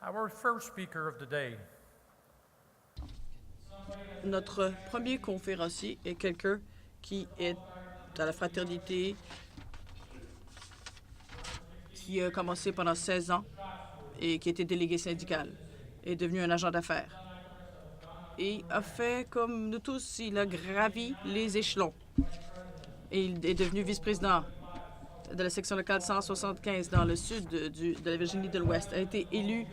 Our first speaker of the day Notre premier conférencier est quelqu'un qui est à la fraternité, qui a commencé pendant 16 ans et qui était délégué syndical, est devenu un agent d'affaires. Et a fait comme nous tous, il a gravi les échelons. Et il est devenu vice-président de la section locale 175 dans le sud de la Virginie de l'Ouest. A été élu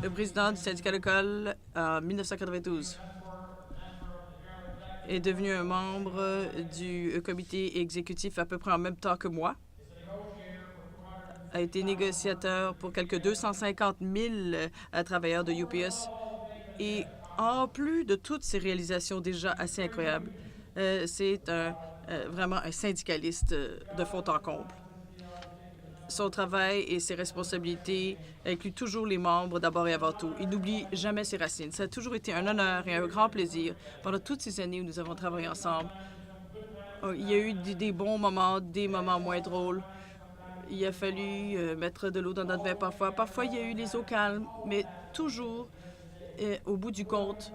le président du syndicat local en 1992. Est devenu un membre du comité exécutif à peu près en même temps que moi. A été négociateur pour quelques 250 000 travailleurs de UPS. Et en plus de toutes ces réalisations déjà assez incroyables, c'est vraiment un syndicaliste de fond en comble. Son travail et ses responsabilités incluent toujours les membres d'abord et avant tout. Il n'oublie jamais ses racines. Ça a toujours été un honneur et un grand plaisir pendant toutes ces années où nous avons travaillé ensemble. Il y a eu des bons moments, des moments moins drôles. Il a fallu mettre de l'eau dans notre vin parfois. Parfois, il y a eu les eaux calmes, mais toujours, au bout du compte,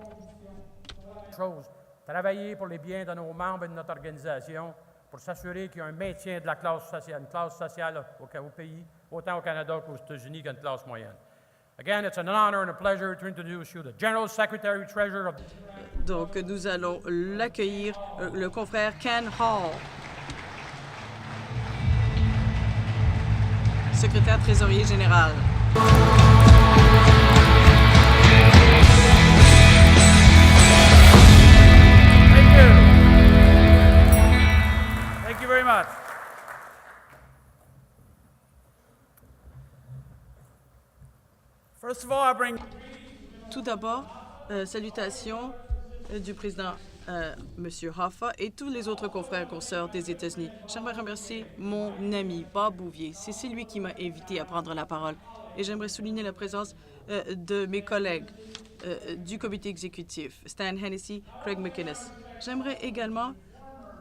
travailler pour les biens de nos membres et de notre organisation, pour s'assurer qu'il y a un maintien de la classe sociale, une classe sociale au pays, autant au Canada qu'aux États-Unis qu'une classe moyenne. Again, it's an honor and a pleasure to introduce you the General Secretary Treasurer of the... Donc, nous allons l'accueillir, le confrère Ken Hall, secrétaire trésorier général. Thank you very much. First of all, I bring... Tout d'abord, salutations du président M. Hoffa et tous les autres confrères et consoeurs des États-Unis. J'aimerais remercier mon ami Bob Bouvier. C'est lui qui m'a invité à prendre la parole. Et j'aimerais souligner la présence de mes collègues du comité exécutif, Stan Hennessy, Craig McInnes. J'aimerais également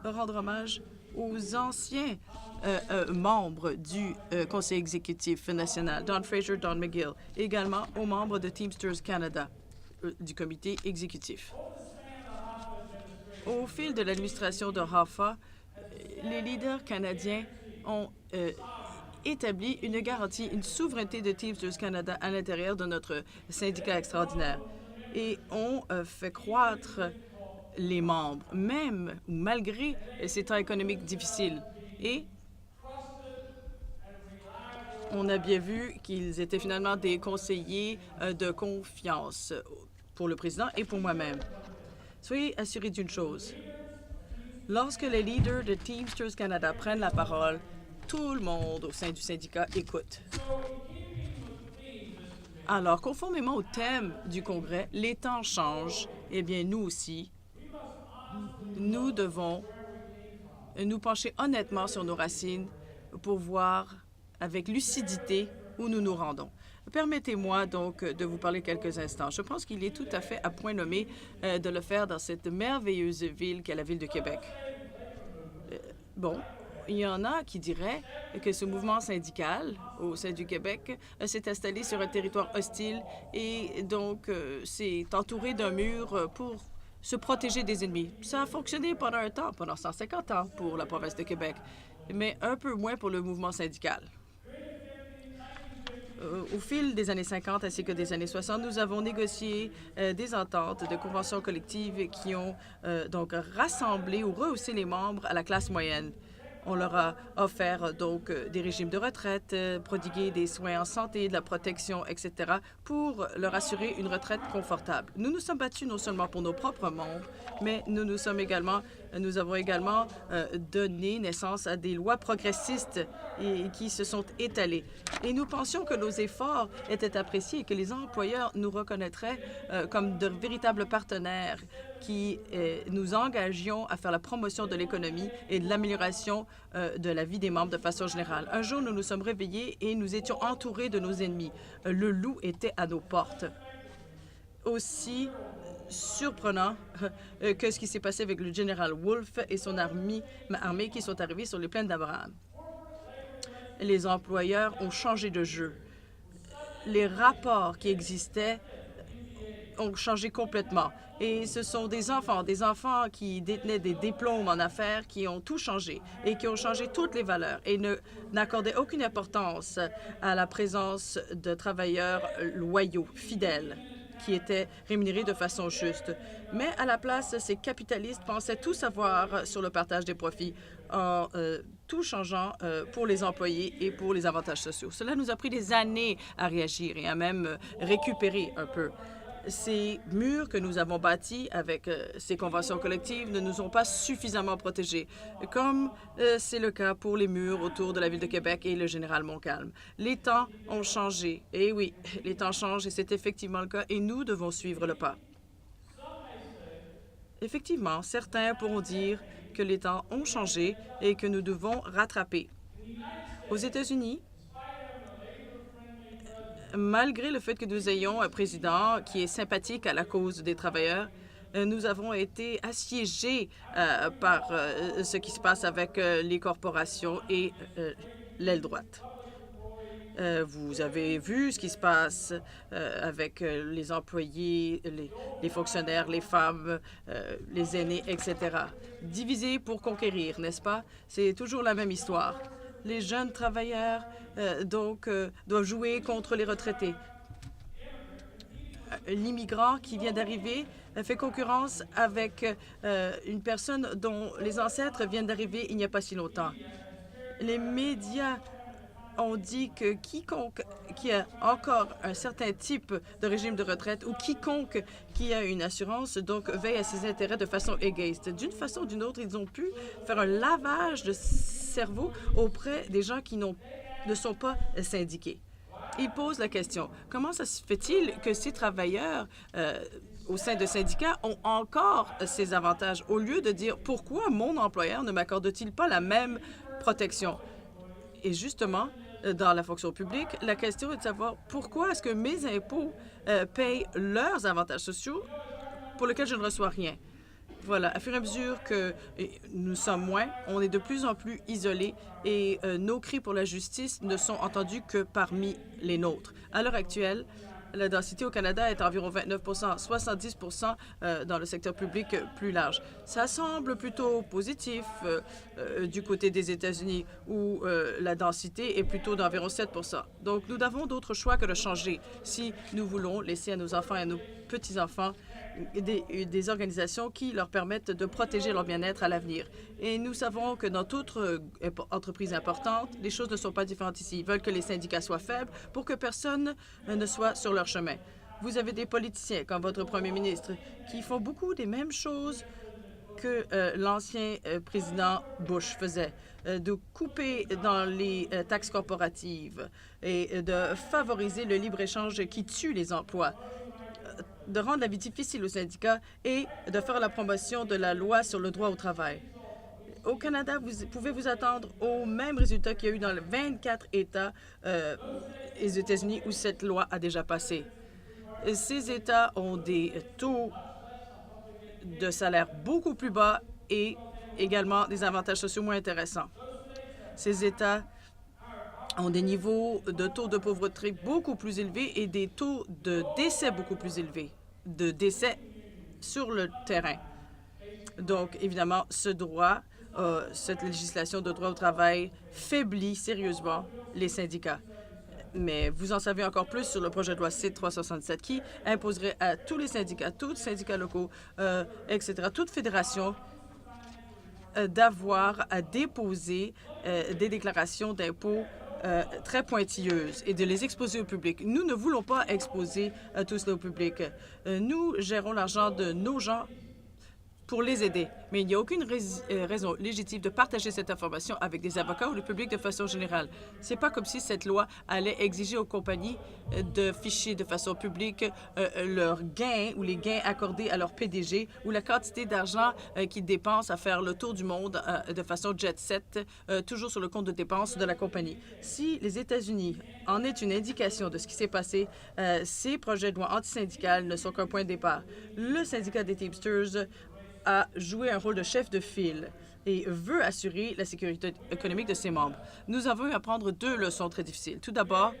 rendre hommage aux anciens membres du Conseil exécutif national, Don Fraser, Don McGill, et également aux membres de Teamsters Canada, du comité exécutif. Au fil de l'administration de Hoffa, les leaders canadiens ont établi une garantie, une souveraineté de Teamsters Canada à l'intérieur de notre syndicat extraordinaire et ont fait croître les membres, même ou malgré ces temps économiques difficiles. Et on a bien vu qu'ils étaient finalement des conseillers de confiance pour le président et pour moi-même. Soyez assurés d'une chose. Lorsque les leaders de Teamsters Canada prennent la parole, tout le monde au sein du syndicat écoute. Alors, conformément au thème du Congrès, les temps changent. Eh bien, nous aussi, nous devons nous pencher honnêtement sur nos racines pour voir avec lucidité où nous nous rendons. Permettez-moi donc de vous parler quelques instants. Je pense qu'il est tout à fait à point nommé de le faire dans cette merveilleuse ville qu'est la ville de Québec. Bon, il y en a qui diraient que ce mouvement syndical au sein du Québec s'est installé sur un territoire hostile et donc s'est entouré d'un mur pour se protéger des ennemis. Ça a fonctionné pendant un temps, pendant 150 ans pour la province de Québec, mais un peu moins pour le mouvement syndical. Au fil des années 50 ainsi que des années 60, nous avons négocié des ententes de conventions collectives qui ont donc rassemblé ou rehaussé les membres à la classe moyenne. On leur a offert donc des régimes de retraite, prodigué des soins en santé, de la protection, etc., pour leur assurer une retraite confortable. Nous nous sommes battus non seulement pour nos propres membres, mais nous avons également donné naissance à des lois progressistes et qui se sont étalées. Et nous pensions que nos efforts étaient appréciés et que les employeurs nous reconnaîtraient comme de véritables partenaires qui nous engagions à faire la promotion de l'économie et de l'amélioration de la vie des membres de façon générale. Un jour, nous nous sommes réveillés et nous étions entourés de nos ennemis. Le loup était à nos portes. Aussi surprenant que ce qui s'est passé avec le général Wolfe et son armée qui sont arrivés sur les plaines d'Abraham. Les employeurs ont changé de jeu. les rapports qui existaient ont changé complètement. Et ce sont des enfants qui détenaient des diplômes en affaires qui ont tout changé et qui ont changé toutes les valeurs et n'accordaient aucune importance à la présence de travailleurs loyaux, fidèles, qui étaient rémunérés de façon juste. Mais à la place, ces capitalistes pensaient tout savoir sur le partage des profits en tout changeant pour les employés et pour les avantages sociaux. Cela nous a pris des années à réagir et à même récupérer un peu. Ces murs que nous avons bâtis avec ces conventions collectives ne nous ont pas suffisamment protégés, comme c'est le cas pour les murs autour de la Ville de Québec et le général Montcalm. Les temps ont changé. Et oui, les temps changent et c'est effectivement le cas et nous devons suivre le pas. Effectivement, certains pourront dire que les temps ont changé et que nous devons rattraper. Aux États-Unis, malgré le fait que nous ayons un président qui est sympathique à la cause des travailleurs, nous avons été assiégés par ce qui se passe avec les corporations et l'aile droite. Vous avez vu ce qui se passe avec les employés, les fonctionnaires, les femmes, les aînés, etc. Diviser pour conquérir, n'est-ce pas? C'est toujours la même histoire. Les jeunes travailleurs, doivent jouer contre les retraités. L'immigrant qui vient d'arriver fait concurrence avec une personne dont les ancêtres viennent d'arriver il n'y a pas si longtemps. Les médias ont dit que quiconque qui a encore un certain type de régime de retraite ou quiconque qui a une assurance, donc veille à ses intérêts de façon égoïste. D'une façon ou d'une autre, ils ont pu faire un lavage de cerveau auprès des gens qui ne sont pas syndiqués. Ils posent la question, comment ça se fait-il que ces travailleurs au sein de syndicats ont encore ces avantages au lieu de dire pourquoi mon employeur ne m'accorde-t-il pas la même protection? Et justement, dans la fonction publique, la question est de savoir pourquoi est-ce que mes impôts payent leurs avantages sociaux pour lesquels je ne reçois rien. Voilà, à fur et à mesure que nous sommes moins, on est de plus en plus isolés et nos cris pour la justice ne sont entendus que parmi les nôtres. À l'heure actuelle, la densité au Canada est environ 29 70 dans le secteur public plus large. Ça semble plutôt positif du côté des États-Unis où la densité est plutôt d'environ 7 Donc, nous n'avons d'autre choix que de changer si nous voulons laisser à nos enfants et à nos petits-enfants des organisations qui leur permettent de protéger leur bien-être à l'avenir. Et nous savons que dans toute entreprise importante, les choses ne sont pas différentes ici. Ils veulent que les syndicats soient faibles pour que personne ne soit sur leur chemin. Vous avez des politiciens, comme votre premier ministre, qui font beaucoup des mêmes choses que l'ancien président Bush faisait, de couper dans les taxes corporatives et de favoriser le libre-échange qui tue les emplois, de rendre la vie difficile aux syndicats et de faire la promotion de la loi sur le droit au travail. Au Canada, vous pouvez vous attendre aux mêmes résultats qu'il y a eu dans les 24 États des États-Unis où cette loi a déjà passé. Ces États ont des taux de salaire beaucoup plus bas et également des avantages sociaux moins intéressants. Ces États ont des niveaux de taux de pauvreté beaucoup plus élevés et des taux de décès beaucoup plus élevés, de décès sur le terrain. Donc, évidemment, cette législation de droit au travail faiblit sérieusement les syndicats. Mais vous en savez encore plus sur le projet de loi C-367 qui imposerait à tous les syndicats, tous syndicats locaux, etc., toute fédération, d'avoir à déposer des déclarations d'impôts très pointilleuses et de les exposer au public. Nous ne voulons pas exposer tout cela au public. Nous gérons l'argent de nos gens pour les aider. Mais il n'y a aucune raison légitime de partager cette information avec des avocats ou le public de façon générale. C'est pas comme si cette loi allait exiger aux compagnies de ficher de façon publique leurs gains ou les gains accordés à leur PDG ou la quantité d'argent qu'ils dépensent à faire le tour du monde de façon jet-set, toujours sur le compte de dépenses de la compagnie. Si les États-Unis en est une indication de ce qui s'est passé, ces projets de loi antisyndicales ne sont qu'un point de départ. Le syndicat des Teamsters a joué un rôle de chef de file et veut assurer la sécurité économique de ses membres. Nous avons eu à prendre deux leçons très difficiles. Tout d'abord,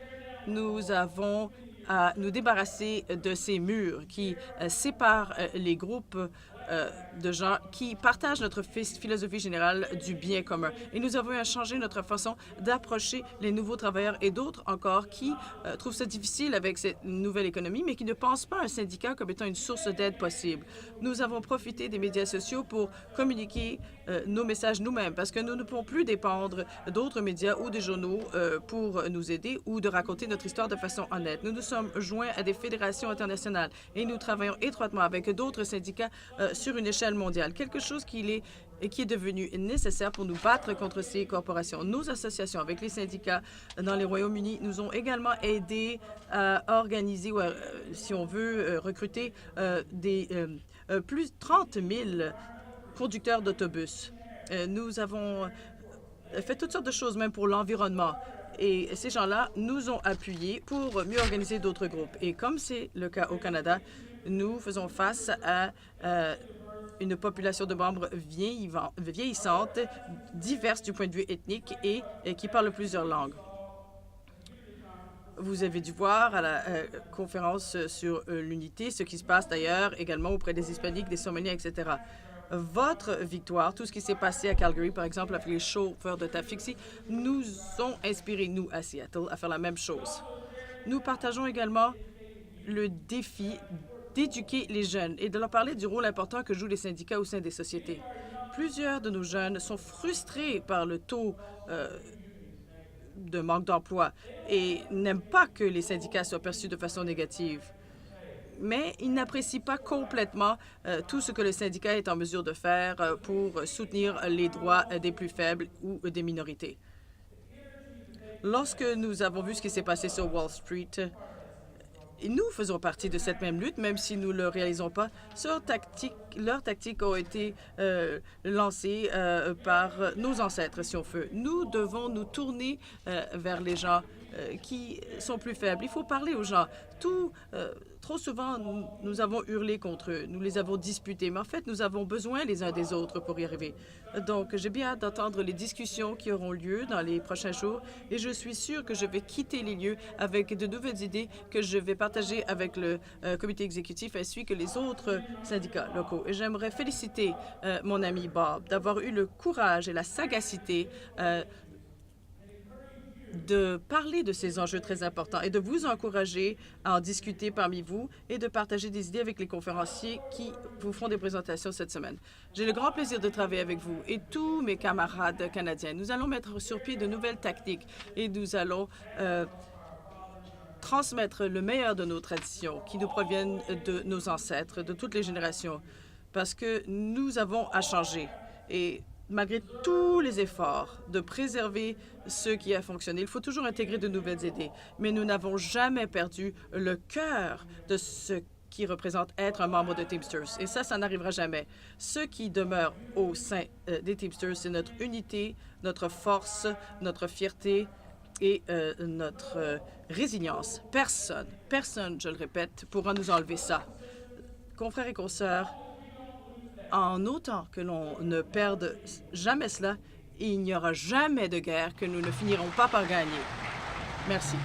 nous avons à nous débarrasser de ces murs qui séparent les groupes de gens qui partagent notre philosophie générale du bien commun. Et nous avons à changer notre façon d'approcher les nouveaux travailleurs et d'autres encore qui trouvent ça difficile avec cette nouvelle économie, mais qui ne pensent pas à un syndicat comme étant une source d'aide possible. Nous avons profité des médias sociaux pour communiquer nos messages nous-mêmes, parce que nous ne pouvons plus dépendre d'autres médias ou des journaux pour nous aider ou de raconter notre histoire de façon honnête. Nous nous sommes joints à des fédérations internationales et nous travaillons étroitement avec d'autres syndicats sur une échelle mondiale, quelque chose qui est devenu nécessaire pour nous battre contre ces corporations. Nos associations avec les syndicats dans les Royaumes-Unis nous ont également aidés à organiser, ou si on veut, recruter plus de 30 000 conducteurs d'autobus. Nous avons fait toutes sortes de choses, même pour l'environnement. Et ces gens-là nous ont appuyés pour mieux organiser d'autres groupes. Et comme c'est le cas au Canada, nous faisons face à une population de membres vieillissante, diverse du point de vue ethnique et qui parle plusieurs langues. Vous avez dû voir à la conférence sur l'unité ce qui se passe d'ailleurs également auprès des Hispaniques, des Somaliens, etc. Votre victoire, tout ce qui s'est passé à Calgary, par exemple, avec les chauffeurs de taxi, nous ont inspiré, nous, à Seattle, à faire la même chose. Nous partageons également le défi d'éduquer les jeunes et de leur parler du rôle important que jouent les syndicats au sein des sociétés. Plusieurs de nos jeunes sont frustrés par le taux de manque d'emploi et n'aiment pas que les syndicats soient perçus de façon négative. Mais ils n'apprécient pas complètement tout ce que le syndicat est en mesure de faire pour soutenir les droits des plus faibles ou des minorités. Lorsque nous avons vu ce qui s'est passé sur Wall Street, nous faisons partie de cette même lutte, même si nous ne le réalisons pas. Leurs tactiques ont été lancées par nos ancêtres, si on veut. Nous devons nous tourner vers les gens qui sont plus faibles. Il faut parler aux gens. Trop souvent, nous avons hurlé contre eux, nous les avons disputés, mais en fait, nous avons besoin les uns des autres pour y arriver. Donc, j'ai bien hâte d'entendre les discussions qui auront lieu dans les prochains jours et je suis sûre que je vais quitter les lieux avec de nouvelles idées que je vais partager avec le comité exécutif ainsi que les autres syndicats locaux. Et j'aimerais féliciter mon ami Bob d'avoir eu le courage et la sagacité de parler de ces enjeux très importants et de vous encourager à en discuter parmi vous et de partager des idées avec les conférenciers qui vous feront des présentations cette semaine. J'ai le grand plaisir de travailler avec vous et tous mes camarades canadiens. Nous allons mettre sur pied de nouvelles tactiques et nous allons transmettre le meilleur de nos traditions qui nous proviennent de nos ancêtres, de toutes les générations, parce que nous avons à changer. Et malgré tous les efforts de préserver ce qui a fonctionné, il faut toujours intégrer de nouvelles idées. Mais nous n'avons jamais perdu le cœur de ce qui représente être un membre de Teamsters. Et ça n'arrivera jamais. Ce qui demeure au sein des Teamsters, c'est notre unité, notre force, notre fierté et notre résilience. Personne, je le répète, pourra nous enlever ça. Confrères et consoeurs, en autant que l'on ne perde jamais cela, il n'y aura jamais de guerre que nous ne finirons pas par gagner. Merci.